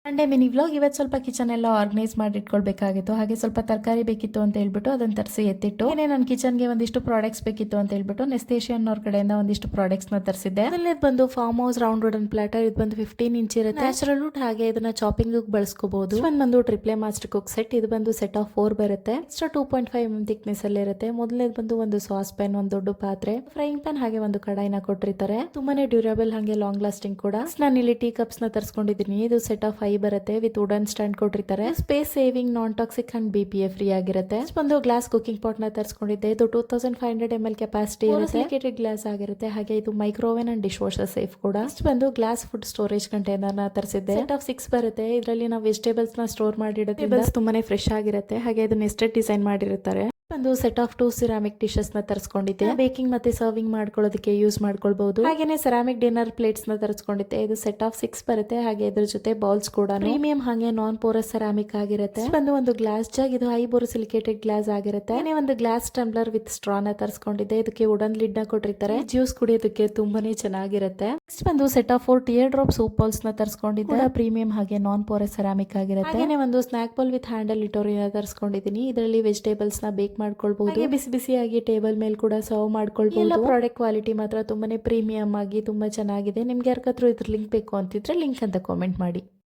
Sunday mini vlog. ಇವತ್ತು ಸ್ವಲ್ಪ kitchen ಎಲ್ಲ ಆರ್ಗನೈಸ್ ಮಾಡಿ ಇಟ್ಕೊಳ್ಬೇಕಾಗಿತ್ತು. ಹಾಗೆ ಸ್ವಲ್ಪ ತರಕಾರಿ ಬೇಕಿತ್ತು ಅಂತ ಹೇಳ್ಬಿಟ್ಟು ಅದನ್ನ ತರಿಸಿ ಎತ್ತಿಟ್ಟು, ಏನೇ ನನ್ನ ಕಿಚನ್ಗೆ ಒಂದಿಷ್ಟು ಪ್ರಾಡಕ್ಟ್ಸ್ ಬೇಕಿತ್ತು ಅಂತ ಹೇಳ್ಬಿಟ್ಟು ನೆಸ್ಟೇಷಿಯನ್ ಅವ್ರ ಕಡೆಯಿಂದ ಒಂದಿಷ್ಟು ಪ್ರಾಡಕ್ಟ್ಸ್ ನ ತರಿಸಿದ್ದೆ. ಇದು ಬಂದು farm house round wooden plotter. ಇದು ಬಂದು 15 ಇಂಚ್ ಇರುತ್ತೆ. ನ್ಯಾಚುರಲ್ ವುಡ್, ಹಾಗೆ ಇದನ್ನ ಚಾಪಿಂಗ್ ಬಳಸ್ಕೋಬಹುದು. ಬಂದು ಟ್ರಿಪ್ಲೆ ಮಾಸ್ಟರ್ ಕುಕ್ ಸೆಟ್. ಇದು ಬಂದು ಸೆಟ್ ಆಫ್ 4 ಬರುತ್ತೆ. ಎಕ್ಸ್ಟ್ರಾ 2.5 mm ಥಿಕ್ನೆಸ್ ಅಲ್ಲಿ ಇರುತ್ತೆ. ಮೊದಲನೇದು ಬಂದು ಒಂದು ಸಾಸ್ ಪ್ಯಾನ್, ಒಂದು ದೊಡ್ಡ ಪಾತ್ರೆ, ಫ್ರೈಯಿಂಗ್ ಪ್ಯಾನ್, ಹಾಗೆ ಒಂದು ಕಡಾಯಿನ ಕೊಟ್ಟಿರ್ತಾರೆ. ತುಂಬಾನೇ ಡ್ಯೂರಬಲ್, ಹಾಗೆ ಲಾಂಗ್ ಲಾಸ್ಟಿಂಗ್ ಕೂಡ. ನಾನು ಇಲ್ಲಿ ಟೀ ಕಪ್ಸ್ ನ ತರಿಸ್ಕೊಂಡಿದ್ದೀನಿ. ಇದು ಸೆಟ್ ಆಫ್ 5 ಬರುತ್ತೆ ವಿತ್ ವುಡನ್ ಸ್ಟ್ಯಾಂಡ್ ಕೊಟ್ಟಿರ್ತಾರೆ. Space saving, non toxic and BPA free ಆಗಿರುತ್ತೆ. ಒಂದು ಗ್ಲಾಸ್ ಕುಕಿಂಗ್ ಪಾಟ್ ನ ತರಿಸ್ಕೊಂಡಿದ್ದೆ. ಇದು 2500 ml ಕೆಪಾಸಿಟಿ ಇರುತ್ತೆ. ಗ್ಲಾಸ್ ಆಗಿರುತ್ತೆ. ಹಾಗೆ ಇದು microwave and dish washer safe ಕೂಡ. ಬಂದು ಗ್ಲಾಸ್ ಫುಡ್ ಸ್ಟೋರೇಜ್ ಕಂಟೈನರ್ ನ ತರಿಸಿದ್ದೆ. ಸೆಟ್ ಆಫ್ 6 ಬರುತ್ತೆ. ಇದರಲ್ಲಿ ನಾವು ವೆಜಿಟೇಬಲ್ಸ್ ನ ಸ್ಟೋರ್ ಮಾಡಿಡೋದ್ರಿಂದ ತುಂಬಾನೇ ಫ್ರೆಶ್ ಆಗಿರುತ್ತೆ. ಹಾಗೆ ಇದು ನೆಸ್ಟೆಡ್ ಡಿಸೈನ್ ಮಾಡಿರ್ತಾರೆ. ಒಂದು ಸೆಟ್ ಆಫ್ 2 ಸಿರಾಮಿಕ್ ಡಿಶಸ್ ನ ತರಿಸ್ಕೊಂಡಿದ್ದೆ. ಬೇಕಿಂಗ್ ಮತ್ತೆ ಸರ್ವಿಂಗ್ ಮಾಡ್ಕೊಳ್ಳೋದಕ್ಕೆ ಯೂಸ್ ಮಾಡ್ಕೊಳ್ಬಹುದು. ಹಾಗೇನೆ ಸೆರಾಮಿಕ್ ಡಿನ್ನರ್ ಪ್ಲೇಟ್ಸ್ ನ ತರಿಸ್ಕೊಂಡಿದ್ದೆ. ಇದು ಸೆಟ್ ಆಫ್ 6 ಬರುತ್ತೆ. ಹಾಗೆ ಇದ್ರ ಜೊತೆ ಬೌಲ್ಸ್ ಕೂಡ ಪ್ರೀಮಿಯಂ, ಹಾಗೆ ನಾನ್ ಪೋರಸ್ ಸೆರಾಮಿಕ್ ಆಗಿರುತ್ತೆ. ಒಂದು ಗ್ಲಾಸ್ ಜಗ್. ಇದು ಹೈ ಬೋರೋಸಿಲಿಕೇಟೆಡ್ ಗ್ಲಾಸ್ ಆಗಿರುತ್ತೆ. ಒಂದು ಗ್ಲಾಸ್ ಟಂಬ್ಲರ್ ವಿತ್ ಸ್ಟ್ರಾ ನ ತರಿಸ್ಕೊಂಡಿದ್ದೆ. ಇದಕ್ಕೆ ವುಡನ್ ಲಿಡ್ ನ ಕೊಟ್ಟಿರ್ತಾರೆ. ಜ್ಯೂಸ್ ಕುಡಿಯೋದಕ್ಕೆ ತುಂಬಾನೇ ಚೆನ್ನಾಗಿರುತ್ತೆ. Next set of 4 tear drop soup bowls ನ ತರಿಸ್ಕೊಂಡಿದ್ದೆ. ಪ್ರೀಮಿಯಂ, ಹಾಗೆ ನಾನ್ ಪೋರಸ್ ಸೆರಾಮಿಕ್ ಆಗಿರುತ್ತೆ. ಹಾಗೆ ಒಂದು ಸ್ನಾಕ್ ಬೌಲ್ ವಿತ್ ಹ್ಯಾಂಡಲ್ ಇಟೋರಿನ ತರಿಸ್ಕೊಂಡಿದ್ದೀನಿ. ಇದರಲ್ಲಿ ವೆಜಿಟೇಬಲ್ಸ್ ನ ಬೇಕ್ ಮಾಡ್ಕೊಳ್ಬಹುದು. ಬಿಸಿ ಬಿಸಿಯಾಗಿ ಟೇಬಲ್ ಮೇಲೆ ಕೂಡ ಸರ್ವ್ ಮಾಡ್ಕೊಳ್ಬಹುದು. ಎಲ್ಲ ಪ್ರಾಡಕ್ಟ್ ಕ್ವಾಲಿಟಿ ಮಾತ್ರ ತುಂಬಾನೇ ಪ್ರೀಮಿಯಂ ಆಗಿ ತುಂಬಾ ಚೆನ್ನಾಗಿದೆ. ನಿಮ್ಗೆ ಯಾರಿಗಾದ್ರೂ ಇದ್ರ ಲಿಂಕ್ ಬೇಕು ಅಂತಿದ್ರೆ ಲಿಂಕ್ ಅಂತ ಕಾಮೆಂಟ್ ಮಾಡಿ.